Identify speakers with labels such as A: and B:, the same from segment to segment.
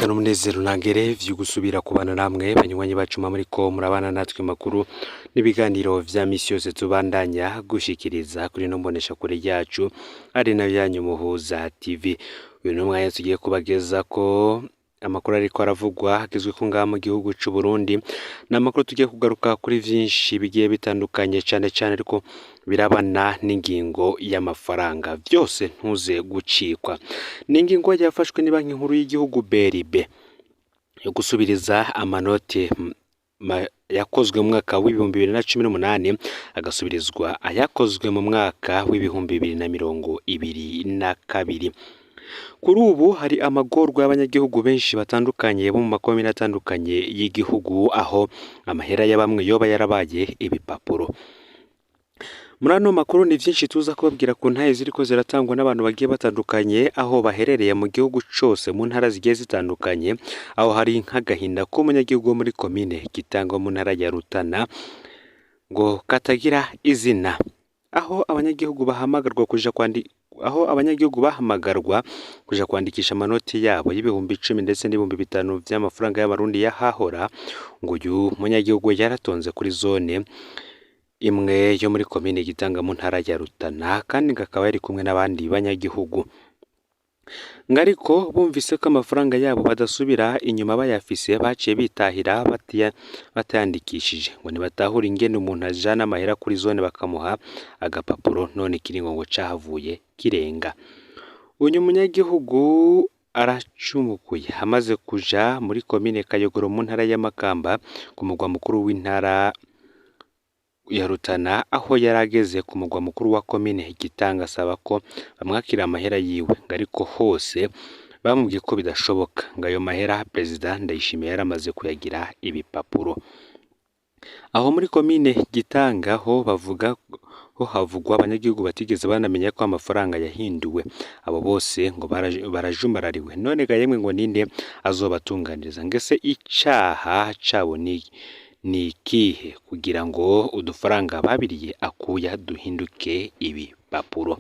A: iteka n'umunezero ntangere vyo gusubira kubana namwe banywanyi bacu muriko murabana natwe makuru n'ibiganiro vya misi yose tubandanya gushikiriza kuri no mbonesha kure yacu ari nayo yanyu Muhuza TV. Uyu n'umwanya tugiye kubageza ko amakuru ariko aravugwa agizwe ko ngaha mu gihugu c'u Burundi n'amakuru tugiye kugaruka kuri vyinshi bigiye bitandukanye cane ariko birabana n'ingingo y'amafaranga byose ntuze gucikwa. N'ingingo yafashwe ni banki nkuru y'igihugu BRB yo gusubiriza amanote yakozwe mu mwaka w'ibihumbi 2018 agasubirizwa ayakozwe mu mwaka w'ibihumbi 2022. Kuri ubu hari amagorwa y'abanyagihugu benshi batandukanye bo mu makomine atandukanye y'igihugu aho amahera ya bamwe yoba yarabaye ibipapuro. Muri ano makuru ni vyinshi tuza kubabwira ku ntaye ziriko ziratangwa n'abantu bagiye batandukanye aho baherereye mu gihugu cose mu ntara zigiye zitandukanye, aho hari nk'agahinda ko munyagihugu muri komine gitangwa mu ntara ya Rutana ngo katagira izina, aho abanyagihugu bahamagarwa kuja kwandikisha amanoti yabo y'ibihumbi 10 ndetse n'ibihumbi 5 vy'amafaranga y'abarundi yahahora, ngo uyu munyagihugu yaratonze kuri zone imwe yo muri komine gitanga mu ntara ya Rutana kandi ngakaba yari kumwe n'abandi banyagihugu. Ngariko bumvise ko amafaranga yabo badasubira inyuma bayafise baciye bitahira batayandikishije ngo nibatahura ingene umuntu ajana amahera kuri zone bakamuha agapapuro none kiringo ngo cahavuye kirenga. Uyu munyagihugu aracumukuye amaze kuja muri komine Kayogoro mu ntara ya Makamba ku mugwa mukuru w'intara ya Rutana, aho yarageze ku mugwa mukuru wa komine Gitanga asaba ko bamwakira amahera yiwe, ariko hose bamubwiye ko bidashoboka ngo ayo mahera President Ndayishimiye yaramaze kuyagira ibipapuro. Aho muri komine Gitanga ho havugwa abanyagihugu batigeze banamenya ko amafaranga yahinduwe, abo bose ngo barajumbarariwe. None ga yemwe ngo ninde azobatunganiriza? Ngese icaha cabo ni ikihe kugira ngo udufaranga babiriye akuya duhinduke ibipapuro?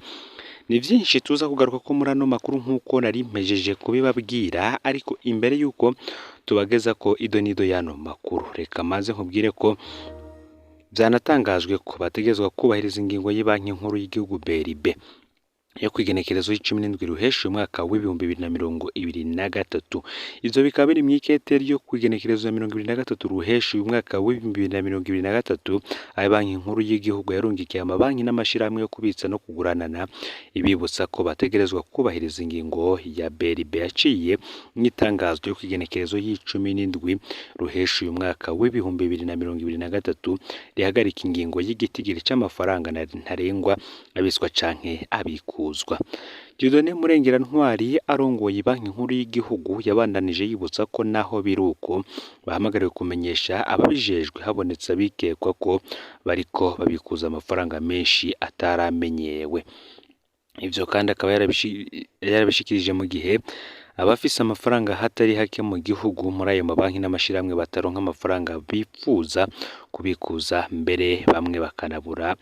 A: Ni vyinshi tuza kugaruka ko muri ano makuru nk'uko nari mpejeje kubibabwira, ariko imbere yuko tubageza ko idonido y'ano makuru reka maze nkubwire ko vyanatangajwe ko bategezwa kubahiriza ingingo y'Ibanki Nkuru y'Igihugu BRB yo kwigenekerezo y'17 ruhesha umwaka w'ibihumbi 2023. Ivyo bikaba biri mw'ikete ryo kwigenekerezo ya 2023 ruhesha uyu mwaka w'ibihumbi 2023, aho Banki Nkuru y'Igihugu yarungikiye amabanki n'amashirahamwe yo kubitsa no kuguranana ibibutsa ko bategerezwa kubahiriza ingingo ya BRB yaciye mw'itangazo ryo kwigenekerezo y'17 ruhesha uyu mwaka w'ibihumbi 2023 rihagarika ingingo y'igitigiri c'amafaranga ntarengwa abiswa canke abikuzwa. Dieudonné Murengera Ntwari arongoye Banki Nkuru y'Igihugu yabandanije yibutsa ko naho biruko bahamagariwe kumenyesha ababijejwe habonetse abikekwa ko bariko babikuza amafaranga menshi ataramenyewe. Ivyo kandi akaba yarabishikirije mu gihe abafise amafaranga hatari hake mu gihugu muri ayo mabanki n'amashirahamwe bataronka amafaranga bipfuza kubikuza, mbere bamwe bakanabura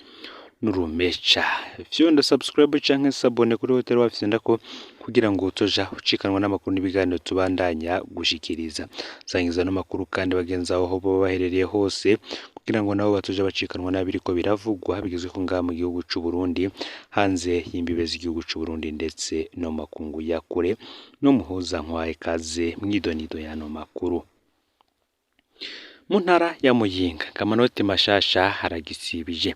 A: n'urumeca. Fyonda subscribe canke sabone kuri hotel wafise ndako kugira ngo utoja ucikanwa n'amakuru n'ibiganiro tubandanya gushikiriza. Sangiza no makuru kandi bagenza aho bo baherereye hose kugira ngo nabo batoja bacikanwa n'abiriko biravugwa bigizwe ko ngaha mu gihugu c'u Burundi, hanze y'imbibe z'igihugu c'u Burundi ndetse no makungu ya kure. No Muhuza nkwaye kaze mwidonido y'ano makuru. Mu ntara ya Muyinga kamanote mashasha haragisibije.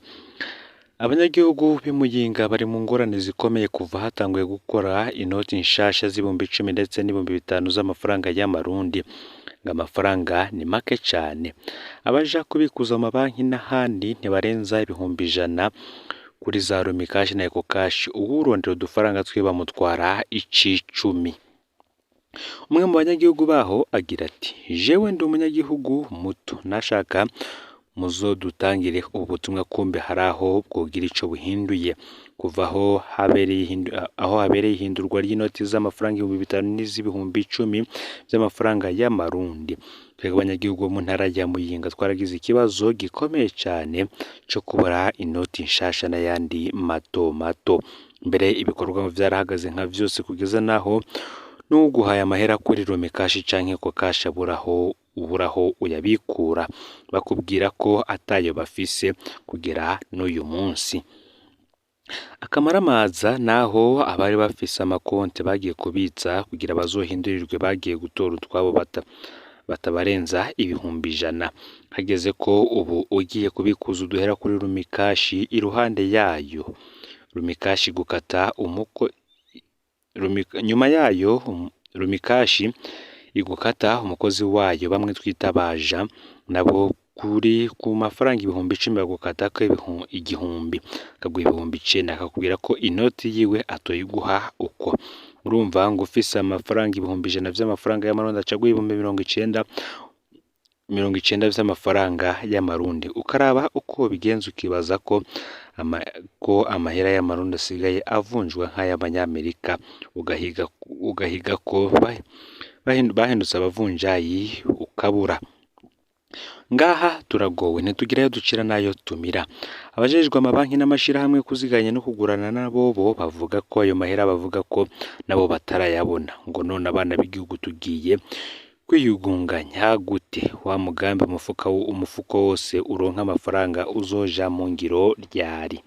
A: Abanyagihugu b'Imuyinga bari mu ngorane zikomeye kuva hatanguye gukora inoti nshasha z'ibihumbi 10 ndetse n'ibihumbi 5 z'amafaranga y'amarundi. Amafaranga ni make cane. Abaja kubikuza amabanki n'ahandi ntibarenza ibihumbi 100 kuri za LUMICASH na cash, uwurondera udufaranga twe bamutwara 10. Umwe mu banyagihugu baho agira ati, jewe ndi umunyagihugu muto nashaka muzodutangire ubutumwa kumbe haraho bwogira ico buhinduye kuva aho habereye ihindurwa ry'inoti z'amafaranga 5,000 n'iz'ibihumbi 10 by'amafaranga y'amarundi. Twebwe abanyagihugu mu ntara ya Muyinga twaragize ikibazo gikomeye cyane cyo kubura inoti nshasha n'ayandi mato. Mbere ibikorwa vyarahagaze nka vyose kugeza naho n'uguhaye amahera kuri LUMICASH canke ko kasha uburaho uyabikura bakubwira ko atayo bafise kugera n'uyu munsi. Akamaramaza naho abari bafise amakonte bagiye kubitsa kugira bazohindurirwe bagiye gutora utwabo batabarenza ibihumbi 100. Hageze ko ubu ugiye kubikuza uduhera kuri LUMICASH, iruhande yayo LUMICASH gukata nyuma yayo LUMICASH igukata umukozi wayo bamwe twita baja, nabo kuri ku mafaranga ibihumbi 10 bagukata ko igihumbi akaguha ibihumbi 9 akakubwira ko inoti yiwe atoyiguha uko. Urumva ngo ufise amafaranga ibihumbi 100 vy'amafaranga y'amarundi acaguha ibihumbi 90 vy'amafaranga y'amarundi. Ukaraba uko bigenza ukibaza ko amahera y'amarundi asigaye avunjwa nk'ay'abanyamerika, ugahiga ko bahindutse abavunjayi ukabura. Ngaha turagowe ntitugirayo ducira nayo tumira. Abajejwe amabanki n'amashirahamwe kuziganya no kugurana nabo bo bavuga ko ayo mahera bavuga ko nabo batarayabona, ngo none abana b'igihugu tugiye kwiyugunganya gute? Wa mugambi umufuko wose uronka amafaranga uzoja mu ngiro ryari?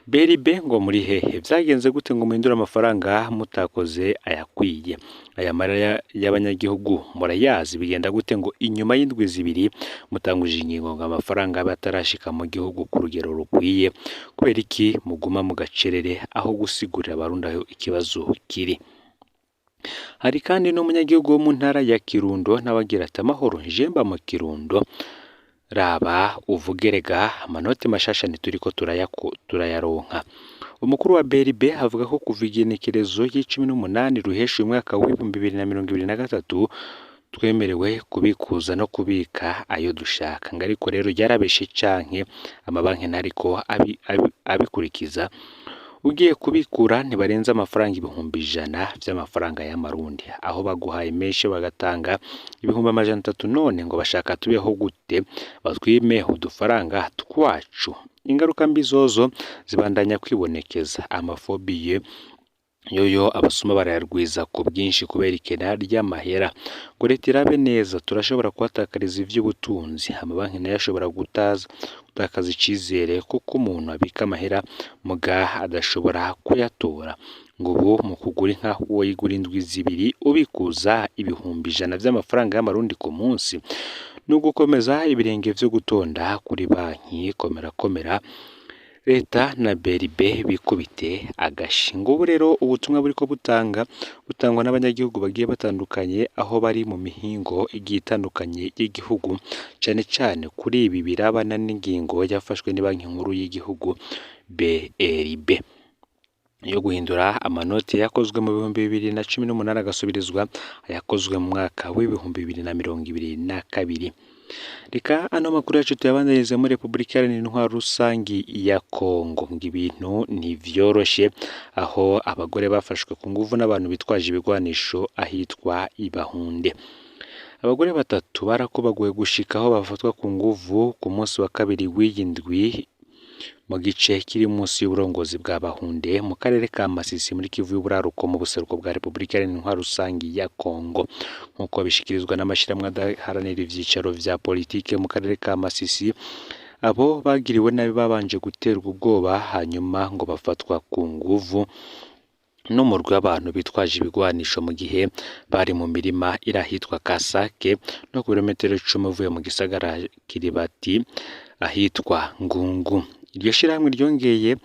A: BRB ngo muri hehe? Vyagenze gute ngo muhindura amafaranga mutakoze ayakwiye? Aya mara y'abanyagihugu murayazi bigenda gute ngo inyuma y'indwi 2 mutanguje ingingo ngo amafaranga batarashika mu gihugu ku rugero rukwiye? Kubera iki muguma mu gacerere aho gusigurira abarundi aho ikibazo kiri? Hari kandi n'umunyagihugu wo mu ntara ya Kirundo n'abagira ati amahoro njemba mu Kirundo, raba uvugerega amanote mashasha ntituriko turayaronka. Umukuru wa BRB avuga ko kuva igenekerezo y'18 ruhesha umwaka w'2023 twemerewe kubikuza no kubika ayo dushaka. Ngariko rero yarabeshe canke amabanki ntariko abikurikiza. Ugiye kubikura ntibarenza amafaranga ibihumbi 100 vy'amafaranga y'amarundi, aho baguhaye menshi bagatanga ibihumbi 300. None ngo bashaka tubeho gute? Batwime udufaranga twacu. Ingaruka mbi zozo zibandanya kwibonekeza. Amafobiye yoyo abasuma barayarwiza ku bwinshi kubera ikena ry'amahera. Ngo leta irabe neza, turashobora kuhatakariza ivy'ubutunzi. Amabanki nayo ashobora gutakaza icizere kuko umuntu abika amahera muga adashobora kuyatora. Ngo ubu mu kugura inka woyigura indwi 2 ubikuza ibihumbi 100 vy'amafaranga y'amarundi ku munsi. Nugukomeza ibirenge vyo gutonda kuri banki. Komera leta na BRB bikubite agashi. Ngo ubu rero ubutumwa buriko butangwa n'abanyagihugu bagiye batandukanye aho bari mu mihingo igiye itandukanye y'igihugu, cane kuri ibi birabana n'ingingo yafashwe ni banki nkuru y'igihugu BRB yo guhindura amanoti yakozwe mu 2018 agasubirizwa ayakozwe mu mwaka w'2022. Reka ano makuru yacu tuyabandanyirize muri Republika Iharanira Rusangi ya Kongo. Ngo ibintu ntivyoroshe aho abagore bafashwe ku nguvu n'abantu bitwaje ibigwanisho ahitwa Ibahunde. Abagore 3 barakubaguye gushika aho bafatwa ku nguvu ku munsi wa 2 w'indwi mu gice kiri munsi y'uburongozi bwa Bahunde mu karere ka Masisi muri Kivu y'Uburaruko mu buseruko bwa Republika Iharanira Rusangi ya Kongo, nkuko bishikirizwa n'amashiramwe adaharanira ivyicaro vya politike mu karere ka Masisi. Abo bagiriwe nabi babanje guterwa ubwoba hanyuma ngo bafatwa ku nguvu n'umurwi w'abantu bitwaje ibigwanisho mu gihe bari mu mirima irahitwa Kasake no ku birometero 10 uvuye mu gisagara Kiribati ahitwa Ngungu. Iryo shirahamwe ryongeye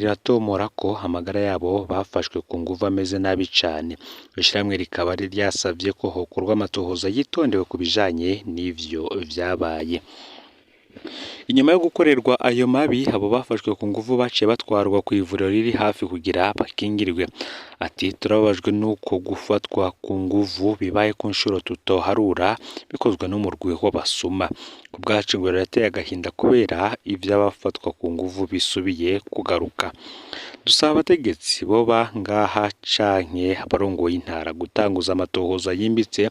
A: riratomora ko amagara yabo bafashwe ku nguvu ameze nabi cane. Iryo shirahamwe rikaba ryasavye ko hokorwa amatohoza yitondewe ku bijanye n'ivyo vyabaye. Inyuma yo gukorerwa ayo mabi, abo bafashwe ku nguvu baciye batwarwa ku ivuriro riri hafi kugira bakingirwe. Ati turababajwe nuko gufatwa ku nguvu bibaye ku nshuro tutoharura bikozwe n'umurwi w'abasuma. Ku bwacu ngo rateye agahinda kubera ivy'abafatwa ku nguvu bisubiye kugaruka. Dusaba abategetsi boba ngaha canke abarongoye intara gutanguza amatohoza yimbitse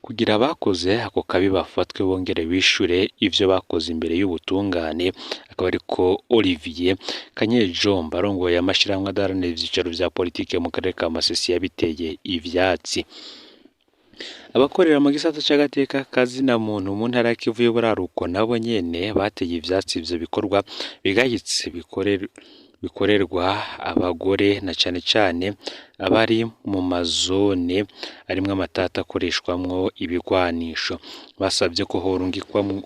A: kugira abakoze ako kabi bafatwe bongere bishure ivyo bakoze imbere y'ubutungane. Akaba ariko Olivier Kanyejomba arongoye amashirahamwe adaharanira ivyicaro vya politike mu karere ka Masisi yabiteye ivyatsi. Abakorera mu gisata c'agateka kazina muntu mu ntara ya Kivu y'Uburaruko nabo nyene bateye ivyatsi ivyo bikorwa bigayitse bikorerwa abagore na cane cane abari mu mazone arimwo amatata akoreshwamwo ibigwanisho. Basavye ko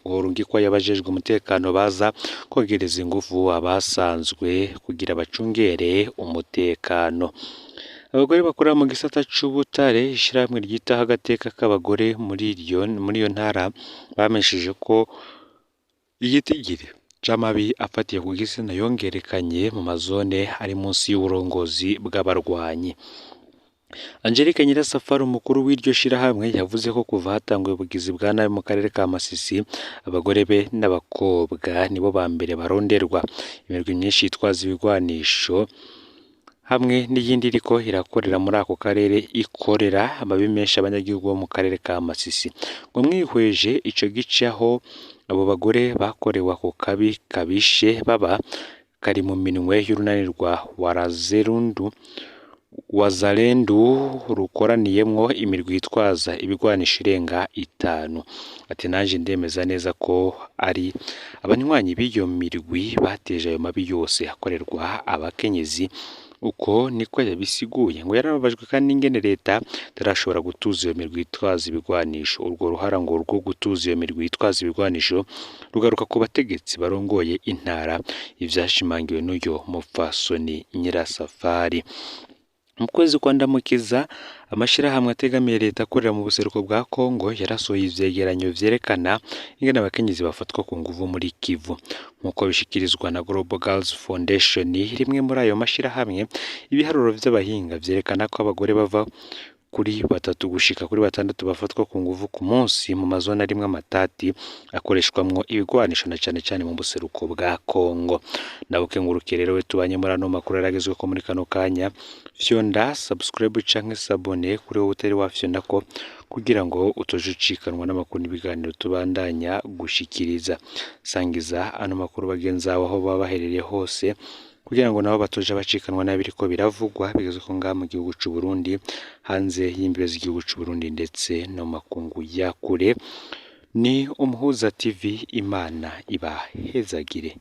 A: horungikwa yabajejwe umutekano baza kogereza ingufu abasanzwe kugira bacungere umutekano. Abagore bakorera mu gisata c'ubutare ishirahamwe ryitaho agateka k'abagore muri iyo ntara bamesheje ko igitigiri c'amabi afatiye ku gitsina yongerekanye mu mazone ari munsi y'uburongozi bw'abarwanyi. Angelique Nyirasafari umukuru w'iryo shirahamwe yavuze ko kuva hatanguye ubugizi bwa nabi mu karere ka Masisi abagore be n'abakobwa nibo ba mbere baronderwa. Imirwi myinshi yitwaza ibigwanisho hamwe n'iyindi iriko irakorera muri ako karere ikorera amabi menshi abanyagihugu bo mu karere ka Masisi. Ngo mwihweje ico gice aho abo bagore bakorewe ako kabi kabishe baba kari mu minwe y'urunanirwa Wazalendu rukoraniyemwo imirwi yitwaza ibigwanisho irenga 5. Ati naje ndemeza neza ko ari abanywanyi b'iyo mirwi bateje ayo mabi yose akorerwa abakenyezi. Uko niko yabisiguye ngo yarababajwe kandi ingene leta tarashobora gutuza iyo mirwi yitwaza ibigwanisho. Urwo ruhara ngo rwo gutuza iyo mirwi yitwaza ibigwanisho rugaruka ku bategetsi barongoye intara, ivyashimangiwe n'uyo mupfasoni Nyirasafari. Mu kwezi kwa Ndamukiza amashirahamwe ategamiye leta akorera mu buseruko bwa Kongo yarasohoye ivyegeranyo vyerekana ingene abakenyezi bafatwa ku nguvu muri Kivu. Nkuko bishikirizwa na Global Girls Foundation, rimwe muri ayo mashirahamwe, ibiharuro vy'abahinga vyerekana ko abagore bava kuri 3 gushika kuri 6 bafatwa ku nguvu ku munsi mu mazona arimwe amatati akoreshwamwo ibigwanisho na cane cane mu buseruko bwa Kongo. Nabukengurukiye rero we tubanye muri ano makuru yaragezwe ko muri kano kanya. Fyonda subscribe canke sabone kuri wowe utari wafyonda ko kugira ngo utojucikanwa n'amakuru n'ibiganiro tubandanya gushikiriza. Sangiza ano makuru bagenzawe aho baba baherereye hose kugira ngo nabo batoje bacikanwa n'abiriko biravugwa bigeze ko ngaha mu gihugu c'u Burundi, hanze y'imbibe z'igihugu c'u Burundi ndetse no makungu ya kure. Ni Umuhuza TV, Imana ibahezagire.